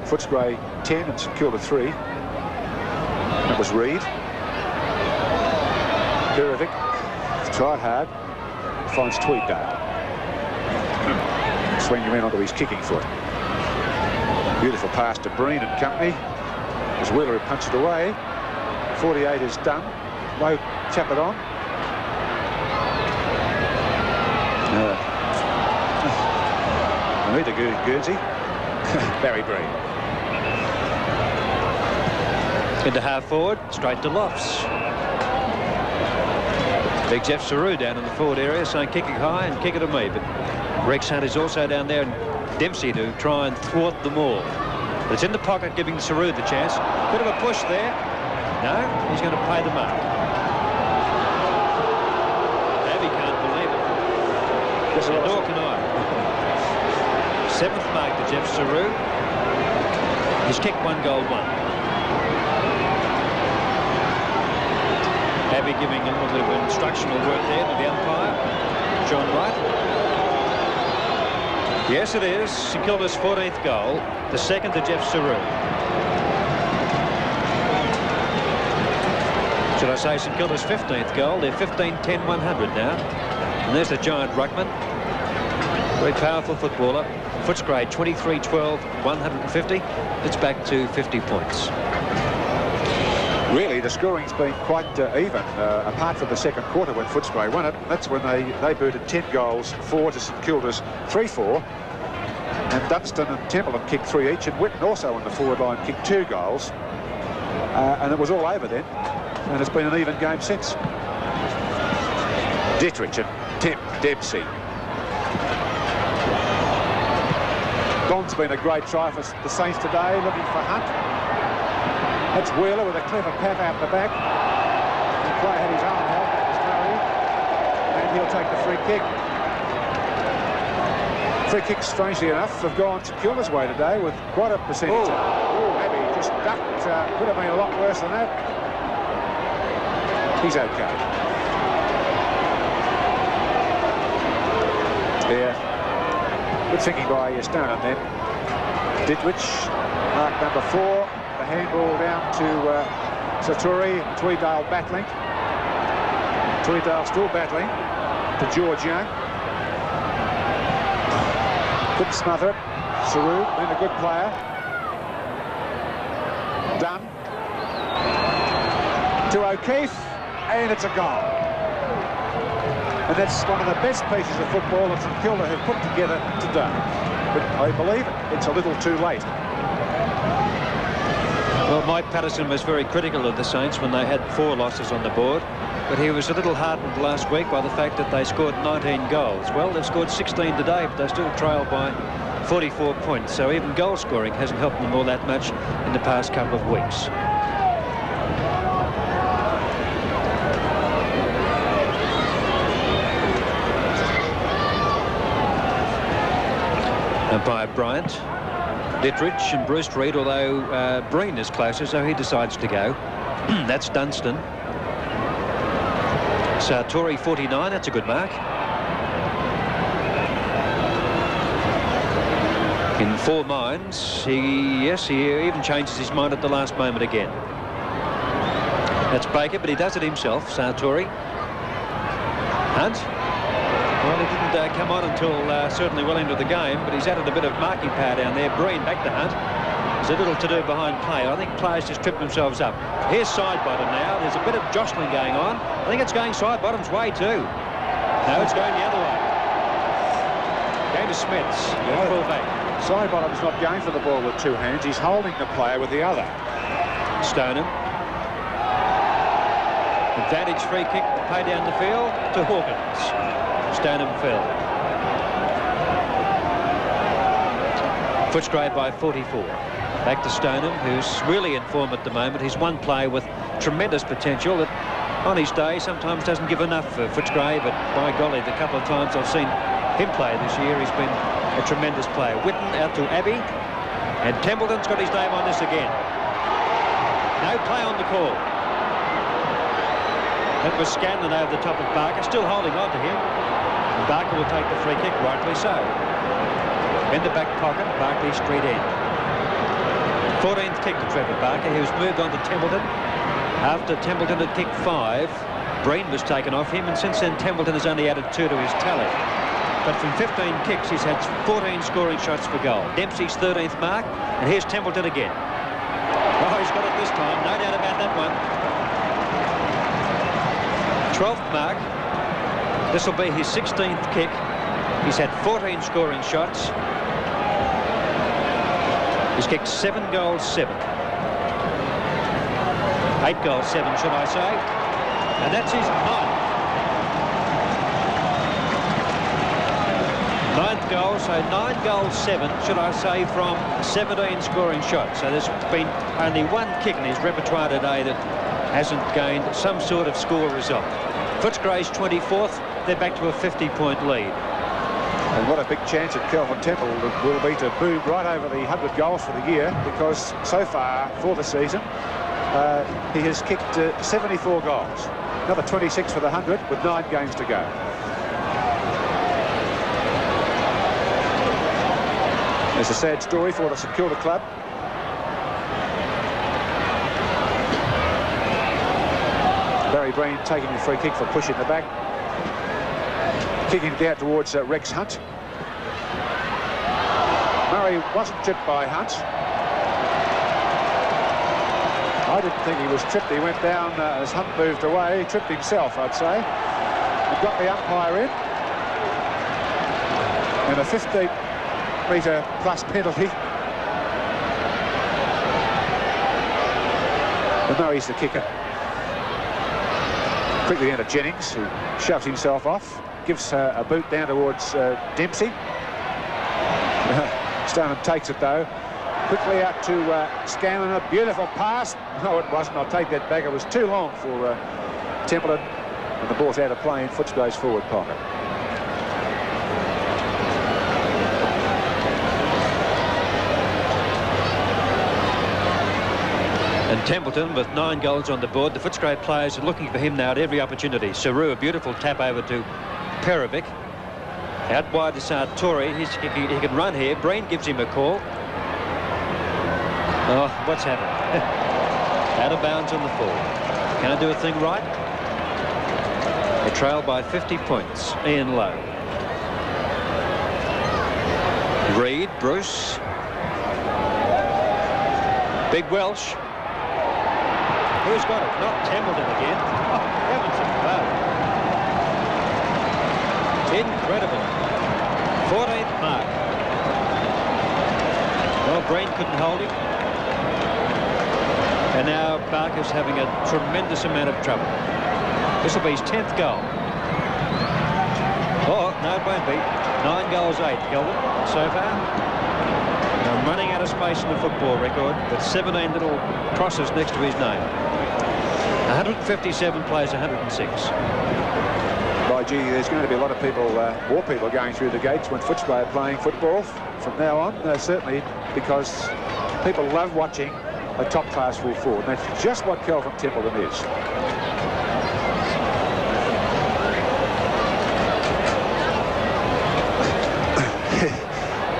Footscray 10 and St Kilda 3. That was Reid. Perovic tried hard, finds Tweeddale. Swinging him in onto his kicking foot. Beautiful pass to Breen and company. As Wheeler had punched it away. 48 is done. Low tap it on. Anita Guernsey. Barry Breen. Into half forward, straight to Lofts. Big Jeff Saru down in the forward area saying kick it high and kick it to me. But Rex Hunt is also down there and Dempsey to try and thwart them all. But it's in the pocket, giving Saru the chance. Bit of a push there. No, he's going to pay the mark. Abby can't believe it. Yes, nor can I. 7th mark to Jeff Saru. He's kicked 1 goal 1. Abby giving a little bit of instructional work there to the umpire, John Wright. Yes, it is St Kilda's 14th goal, the 2nd to Jeff Saru. Should I say St Kilda's 15th goal? They're 15-10-100 now. And there's the giant ruckman. Very powerful footballer. Footscray 23-12-150. It's back to 50 points. Really, the scoring's been quite even, apart from the second quarter when Footscray won it. That's when they booted 10 goals, 4 to St Kilda's 3-4. And Dunstan and Templeton kicked 3 each, and Whitten also on the forward line kicked 2 goals. And it was all over then, and it's been an even game since. Dietrich and Dempsey. Don's been a great try for the Saints today, looking for Hunt. That's Wheeler with a clever pat out the back. The player had his arm held, that was Murray. And he'll take the free kick. Free kicks, strangely enough, have gone to Kilda's way today with quite a percentage. Oh, Abbey just ducked. Could have been a lot worse than that. He's okay. Yeah. Good thinking by Stone and then. Didwich, mark number 4. The handball down to Saturi. Tweeddale battling. Tweeddale still battling to George Young. Couldn't smother it. Saru, been a good player. Done. To O'Keefe, and it's a goal. And that's one of the best pieces of football that St Kilda have put together today. But I believe it's a little too late. Well, Mike Patterson was very critical of the Saints when they had 4 losses on the board, but he was a little heartened last week by the fact that they scored 19 goals. Well, they've scored 16 today, but they still trail by 44 points, so even goal scoring hasn't helped them all that much in the past couple of weeks. Umpire Bryant. Dietrich and Bruce Reid, although Breen is closer, so he decides to go. That's Dunstan. Sartori 49, that's a good mark. In 4 minds, he even changes his mind at the last moment again. That's Baker, but he does it himself, Sartori. Hunt. Well, he didn't come on until certainly well into the game, but he's added a bit of marking power down there. Breen back to Hunt. There's a little to do behind play. I think players just trip themselves up. Here's Sidebottom now. There's a bit of jostling going on. I think it's going Sidebottom's way too. No, it's going the other way. Going to Smiths. Yeah. Full back. Sidebottom's not going for the ball with 2 hands. He's holding the player with the other. Stoneham. Advantage free kick to pay down the field to Hawkins. Stoneham fell. Footscray by 44. Back to Stoneham, who's really in form at the moment. He's one player with tremendous potential that on his day sometimes doesn't give enough for Footscray, but by golly, the couple of times I've seen him play this year, he's been a tremendous player. Whitten out to Abbey, and Templeton's got his name on this again. No play on the call. That was Scanlon over the top of Barker, still holding on to him. And Barker will take the free kick, rightly so. In the back pocket, Barclay Street end. 14th kick to Trevor Barker. He was moved on to Templeton. After Templeton had kicked 5, Breen was taken off him, and since then Templeton has only added 2 to his tally. But from 15 kicks, he's had 14 scoring shots for goal. Dempsey's 13th mark, and here's Templeton again. Oh, he's got it this time, no doubt about that one. 12th mark. This will be his 16th kick. He's had 14 scoring shots. He's kicked 7 goals, 7. 8 goals, 7, should I say. And that's his 9th goal, so 9 goals, 7, should I say, from 17 scoring shots. So there's been only 1 kick in his repertoire today that hasn't gained some sort of score result. Footscray's 24th. They're back to a 50-point lead. And what a big chance at Kelvin Temple will be to boom right over the 100 goals for the year, because so far for the season he has kicked 74 goals. Another 26 for the 100 with 9 games to go. It's a sad story for the St Kilda club. Barry Breen taking the free kick for push in the back. Kicking it out towards Rex Hunt. Murray wasn't tripped by Hunt. I didn't think he was tripped. He went down as Hunt moved away. He tripped himself, I'd say. He got the umpire in. And a 15-metre plus penalty. And Murray's the kicker. Quickly into Jennings, who shoves himself off. Gives a boot down towards Dempsey. Stoneham takes it, though. Quickly out to Scanlon. A beautiful pass. No, it wasn't. I'll take that back. It was too long for Templeton. And the ball's out of play in Footscray's forward pocket. And Templeton with 9 goals on the board. The Footscray players are looking for him now at every opportunity. Saru, a beautiful tap over to Perovic. Out wide to Sartori. He can run here. Breen gives him a call. Oh, what's happened? Out of bounds on the full. Can't do a thing right. They trail by 50 points. Ian Lowe. Reid, Bruce. Big Welsh. Who's got it? Not Templeton again. Oh, heavens above. Incredible. 14th mark. Well, Breen couldn't hold him. And now Barker's having a tremendous amount of trouble. This will be his 10th goal. Oh, no, it won't be. 9 goals, 8, Kelvin, so far. I'm running out of space in the football record, but 17 little crosses next to his name. 157 plays 106. By gee, there's going to be a lot of people, more people going through the gates when Footscray are playing football from now on, certainly, because people love watching a top-class full forward. And that's just what Kelvin Templeton is.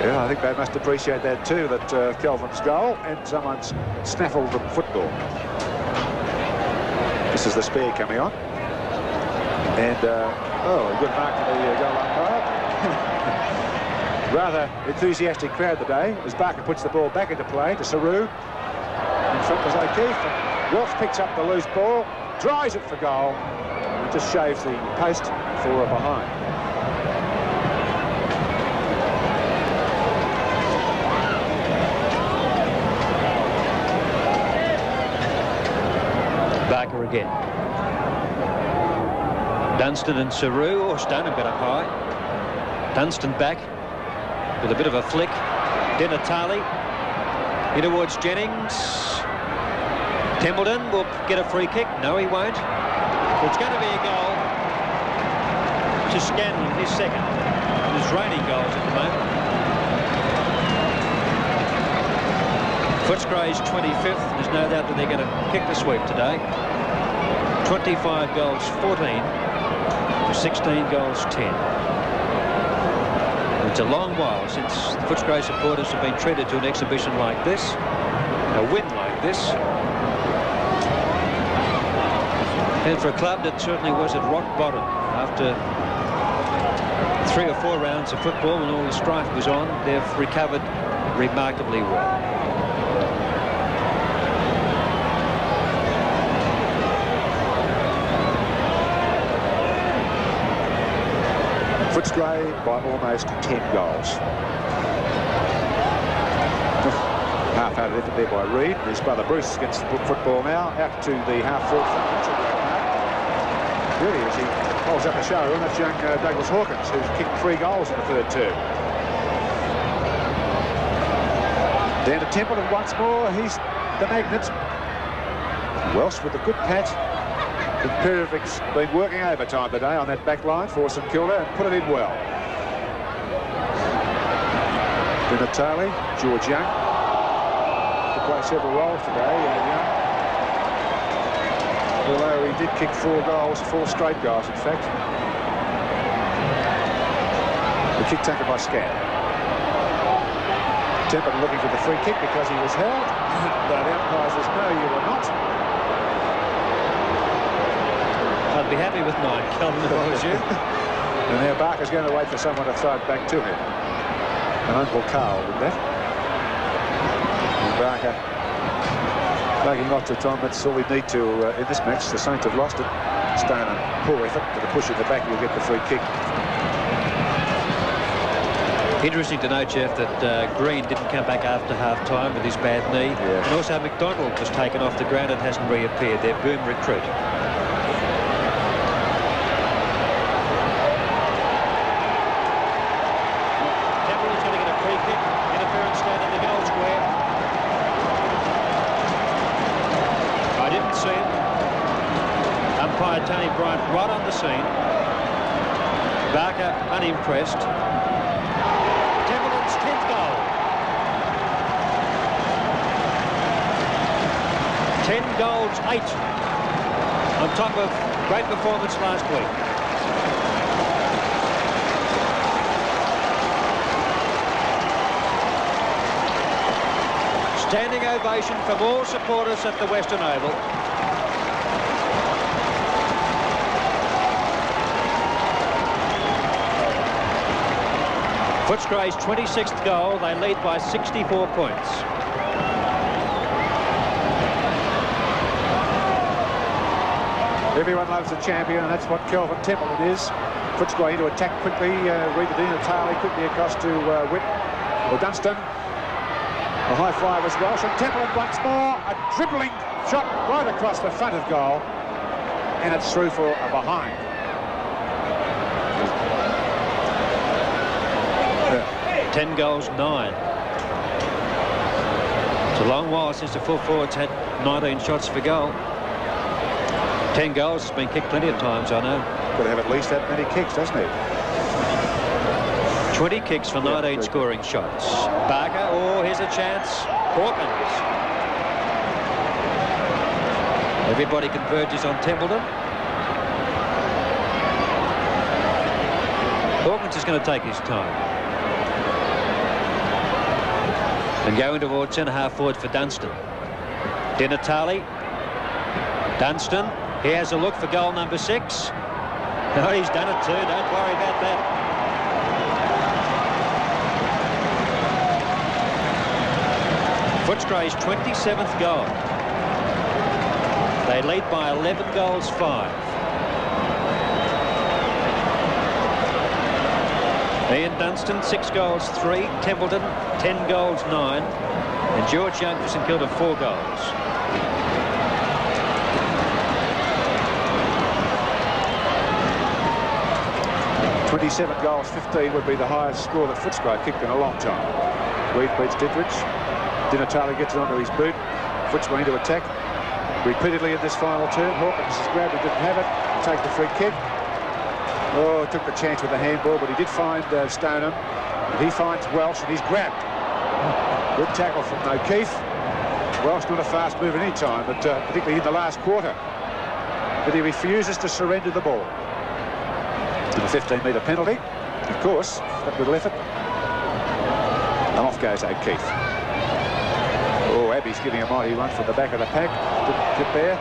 Yeah, I think they must appreciate that too, that Kelvin's goal and someone's snaffled the football. This is the spare coming on. And, oh, a good mark for the goal umpire. Rather enthusiastic crowd today as Barker puts the ball back into play to Saru. In front was O'Keefe. Welsh picks up the loose ball, drives it for goal, and just shaves the post for a behind. Barker again. Dunstan and Saru. Oh, Stoneham got up high. Dunstan back with a bit of a flick. Denatali in towards Jennings. Templeton will get a free kick. No, he won't. It's going to be a goal to Scanlon, his second. There's raining goals at the moment. Footscray's 25th. There's no doubt that they're going to kick the sweep today. 25 goals, 14. 16 goals, 10. It's a long while since the Footscray supporters have been treated to an exhibition like this. a win like this. And for a club that certainly was at rock bottom after 3 or 4 rounds of football and all the strife was on, they've recovered remarkably well. Footscray by almost 10 goals. Half-hearted effort there by Reid. His brother Bruce against the football now. Out to the half-forward front. Really, as he holds up the show, and that's young Douglas Hawkins, who's kicked 3 goals in the third term. Down to Templeton once more. He's the magnet. Welsh with a good patch. Imperiovic's been working overtime today on that back line for St Kilda and put it in well. Natali, George Young. To play several roles today, Young. Although he did kick 4 goals, 4 straight goals, in fact. The kick taken by Scan. Templeton looking for the free kick because he was held. But the umpire says, no, you were not. I'd be happy with 9, Kelvin, if I was you. And now Barker's going to wait for someone to throw it back to him. And Uncle Carl did that. And Barker making lots of time. That's all we need to in this match. The Saints have lost it. Stone and poor effort, but a push at the back, you'll get the free kick. Interesting to note, Jeff, that Green didn't come back after half-time with his bad knee. Yeah. And also McDonald was taken off the ground and hasn't reappeared. Their boom recruit. Templeton's going to get a free kick. Interference down in the goal square. I didn't see it. Umpire Tony Bryant right on the scene. Barker unimpressed. Templeton's 10th goal. 10 goals, 8 on top of great performance last week. Standing ovation from all supporters at the Western Oval. Footscray's 26th goal. They lead by 64 points. everyone loves a champion, and that's what Kelvin Templeton is. Footscray to attack quickly. Reid Natali quickly across to Dunstan. The high fly was Welsh, and Templeton once more. A dribbling shot right across the front of goal, and it's through for a behind. 10 goals, 9. It's a long while since the full forwards had 19 shots for goal. 10 goals has been kicked plenty of times, I know. Got to have at least that many kicks, doesn't he? 20 kicks for 19 scoring shots. Barker, oh, here's a chance. Hawkins. Everybody converges on Templeton. Hawkins is going to take his time. And going towards centre-half forward for Dunstan. Natali. Dunstan. He has a look for goal number 6. Oh, he's done it too. Don't worry about that. Footscray's 27th goal. They lead by 11 goals, 5. Ian Dunstan, 6 goals, 3. Templeton, 10 goals, 9. And George Young for St Kilda, 4 goals. .27 goals, 15 would be the highest score that Footscray kicked in a long time. Reid beats Dittrich. Natali gets it onto his boot. Footscray into attack. Repeatedly in this final turn. Hawkins has grabbed it, didn't have it. Take the free kick. Oh, took the chance with the handball, but he did find Stoneham. He finds Welsh, and he's grabbed. Good tackle from O'Keefe. Welsh not a fast move at any time, but particularly in the last quarter. But he refuses to surrender the ball. And a 15-metre penalty, of course, that little effort. And off goes O'Keefe. Oh, Abbey's giving a mighty run from the back of the pack. Didn't get there.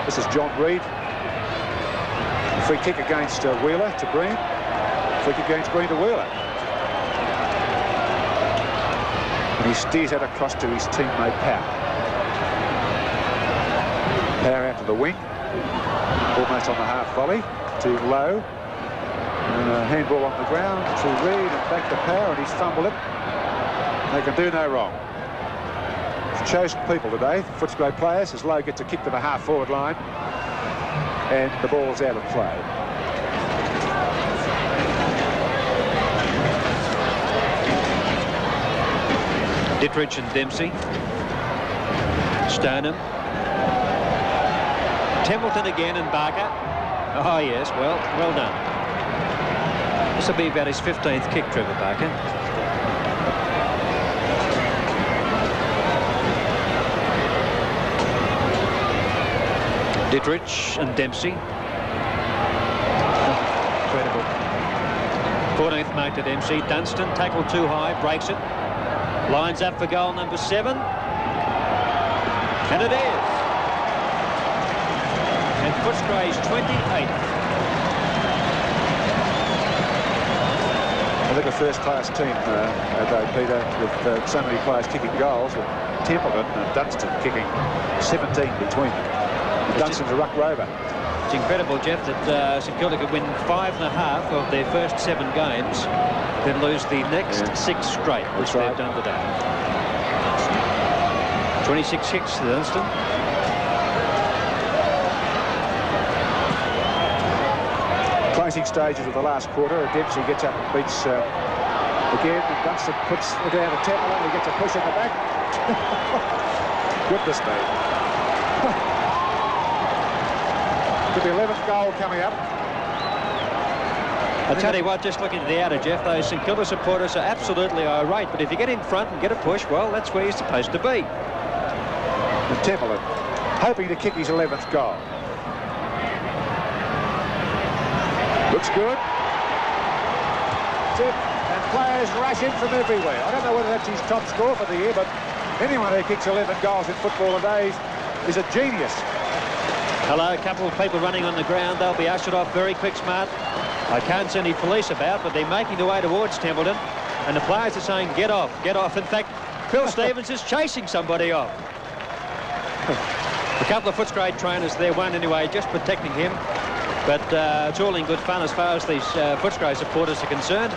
This is John Reid. Free kick against Wheeler to Breen. Free kick against Breen to Wheeler. And he steers that across to his teammate Power. Power out to the wing. Almost on the half volley. Too low. And a handball on the ground to Reid and back to Power, and he's fumbled it. They can do no wrong. Chosen people today, Footscray players, as Lowe gets a kick to the half-forward line, and the ball's out of play. Dittrich and Dempsey. Stoneham. Templeton again and Barker. Oh, yes, well done. This will be about his 15th kick, Trevor Barker. Dittrich and Dempsey. Incredible. 14th mark to Dempsey. Dunstan tackled too high, breaks it. Lines up for goal number 7. And it is. And Footscray's 28th. I think a first-class team, though, Peter, with so many players kicking goals, with Templeton and Dunstan kicking 17 between them. Dunstan's a ruck rover. It's incredible, Jeff, that St Kilda could win 5.5 of their first 7 games, then lose the next 6 straight, which they've done today. 26 kicks to Dunstan. Closing stages of the last quarter. Dempsey gets up and beats again, and Dunstan puts it down to Templeton. He gets a push in the back. Goodness me. Could be 11th goal coming up. I tell you what, just looking at the outer, Jeff, those St Kilda supporters are absolutely irate, but if you get in front and get a push, well, that's where you're supposed to be. And Templeton hoping to kick his 11th goal. Looks good. That's it. And players rush in from everywhere. I don't know whether that's his top score for the year, but anyone who kicks 11 goals in football today is a genius. Hello, a couple of people running on the ground. They'll be ushered off very quick, smart. I can't see any police about, but they're making their way towards Templeton. And the players are saying, get off, get off. In fact, Phil Stevens is chasing somebody off. A couple of Footscray trainers there, one anyway, just protecting him. But it's all in good fun as far as these Footscray supporters are concerned.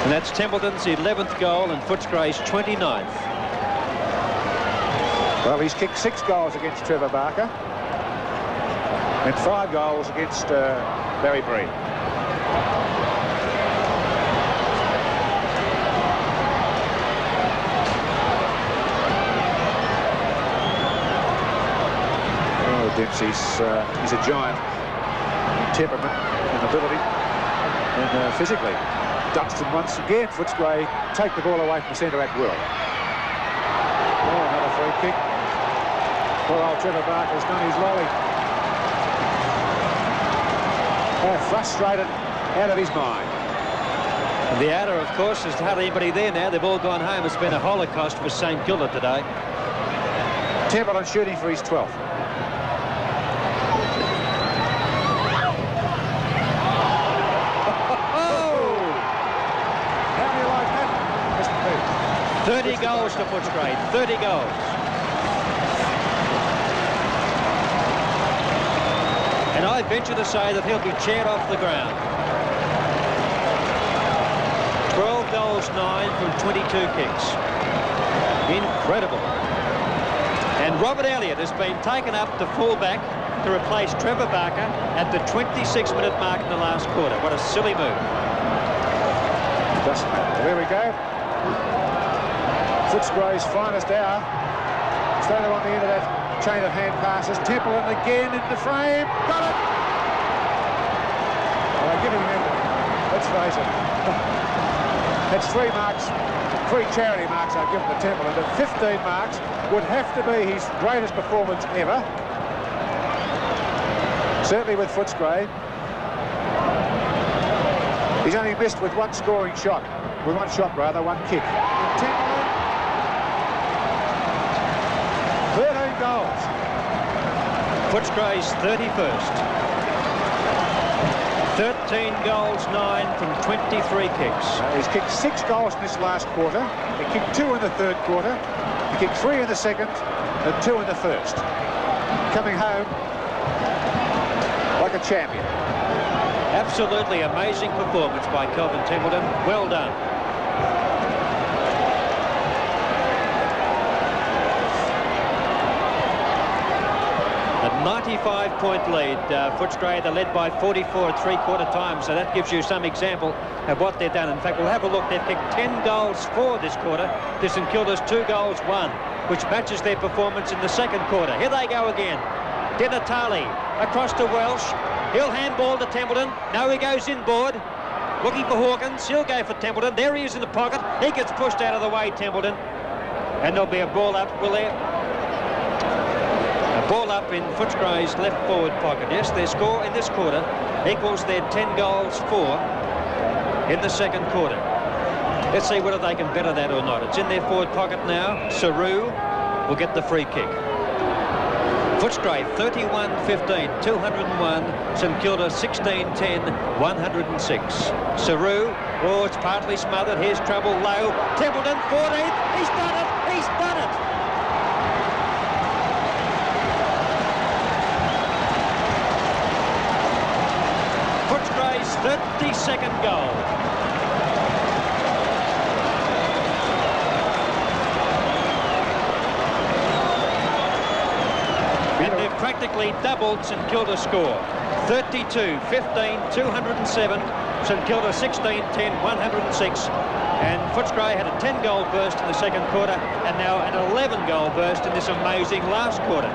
And that's Templeton's 11th goal and Footscray's 29th. Well, he's kicked 6 goals against Trevor Barker and 5 goals against Barry Breen. Oh, Dempsey's he's a giant in temperament and ability and physically. Dunstan once again, Footscray take the ball away from the centre at will. Oh, another free kick. Poor old Trevor Barker's done his lolly. Frustrated, out of his mind. And the outer, of course, there's hardly anybody there now. They've all gone home. It's been a holocaust for St Kilda today. Templeton shooting for his 12th. How do you like that, Mr. Pete? 30 goals to Footscray. 30 goals. And I venture to say that he'll be chaired off the ground. 12 goals, 9 from 22 kicks. Incredible. And Robert Elliott has been taken up to fullback to replace Trevor Barker at the 26-minute mark in the last quarter. What a silly move. Doesn't matter. There we go. Footscray's finest hour. Standing on the end of that chain of hand passes. Templeton again in the frame. Got it! Well, they're giving him everything. Let's face it. That's 3 marks, 3 charity marks I've given to Templeton, but 15 marks would have to be his greatest performance ever. Certainly with Footscray. He's only missed with 1 scoring shot. With 1 shot, rather, 1 kick. And Templeton Footscray's 31st. 13 goals, 9 from 23 kicks. He's kicked 6 goals in this last quarter. He kicked 2 in the third quarter. He kicked 3 in the second and 2 in the first. Coming home like a champion. Absolutely amazing performance by Kelvin Templeton. Well done. A 95-point lead. Footscray, they're led by 44 at three-quarter time, so that gives you some example of what they've done. In fact, we'll have a look. They've kicked 10 goals for this quarter. This St Kilda's 2 goals, 1, which matches their performance in the second quarter. Here they go again. Denatali across to Welsh. He'll handball to Templeton. No, he goes inboard. Looking for Hawkins. He'll go for Templeton. There he is in the pocket. He gets pushed out of the way, Templeton. And there'll be a ball up, will there? A ball up in Footscray's left forward pocket. Yes, their score in this quarter equals their 10 goals for in the second quarter. Let's see whether they can better that or not. It's in their forward pocket now. Saru will get the free kick. Footscray 31-15, 201. St Kilda 16-10, 106. Saru, oh, it's partly smothered. Here's trouble low. Templeton 14th. He's done it. He's done it. Footscray's 32nd goal. Practically doubled St Kilda's score. 32-15, 207. St Kilda 16-10, 106. And Footscray had a 10-goal burst in the second quarter and now an 11-goal burst in this amazing last quarter.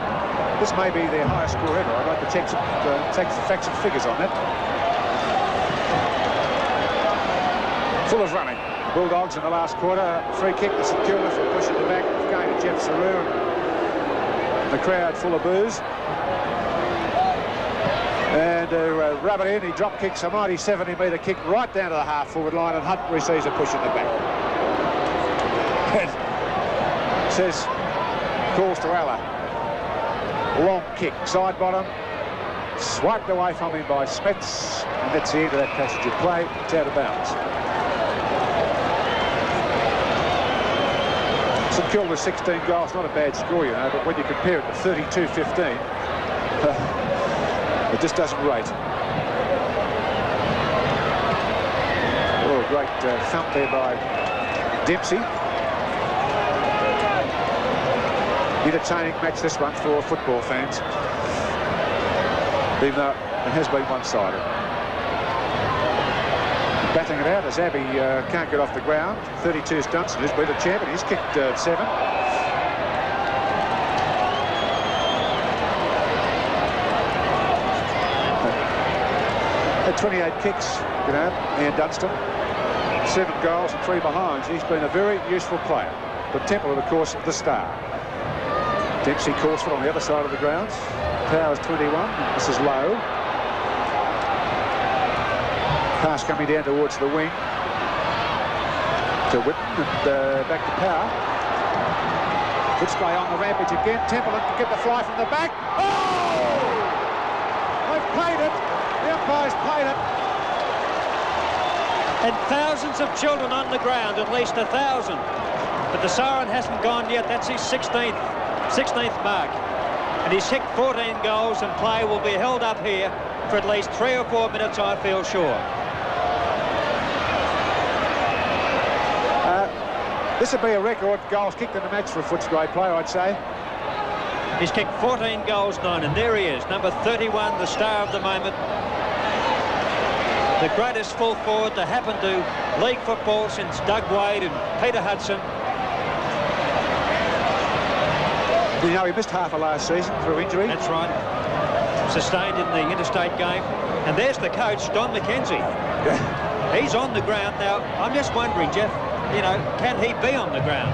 This may be their highest score ever. I'd like to check some facts and figures on that. Full of running. Bulldogs in the last quarter. Free kick to St Kilda for pushing the back. Going to Jeff Saru. The crowd full of boos. And to rub it in, he drop kicks a mighty 70-metre kick right down to the half-forward line, and Hunt receives a push in the back. And says, calls to Allah. Long kick, side bottom, swiped away from him by Smets, and that's the end of that passage of play. It's out of bounds. St Kilda 16 goals, not a bad score, you know, but when you compare it to 32-15, it just doesn't rate. Oh, great thump there by Dempsey. Entertaining match this one for football fans, even though it has been one-sided. Batting it out as Abbey can't get off the ground. 32's Dunstan, who's been the champion. He's kicked 7. Had 28 kicks, you know, Ian Dunstan. 7 goals and 3 behinds. He's been a very useful player. But Templeton, of course, the star. Dempsey Corsford on the other side of the grounds. Powers 21. This is low. Pass coming down towards the wing to Whitten and back to Power. Footscray on the rampage again. Templeton to get the fly from the back. Oh! They've played it. The umpire's played it. And thousands of children on the ground, at least 1,000. But the siren hasn't gone yet. That's his 16th mark. And he's kicked 14 goals, and play will be held up here for at least 3 or 4 minutes, I feel sure. This would be a record goals kicked in the match for a Footscray player, I'd say. He's kicked 14 goals, 9, and there he is, number 31, the star of the moment. The greatest full forward to happen to league football since Doug Wade and Peter Hudson. You know, he missed half of last season through injury. That's right. Sustained in the interstate game. And there's the coach, Don McKenzie. Yeah. He's on the ground now. I'm just wondering, Jeff, you know, can he be on the ground?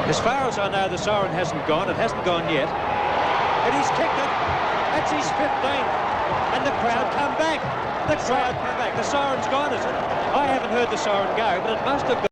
As far as I know, the siren hasn't gone. It hasn't gone yet. And he's kicked it. That's his 15th. And the crowd come back. The crowd come back. The siren's gone, is it? I haven't heard the siren go, but it must have gone.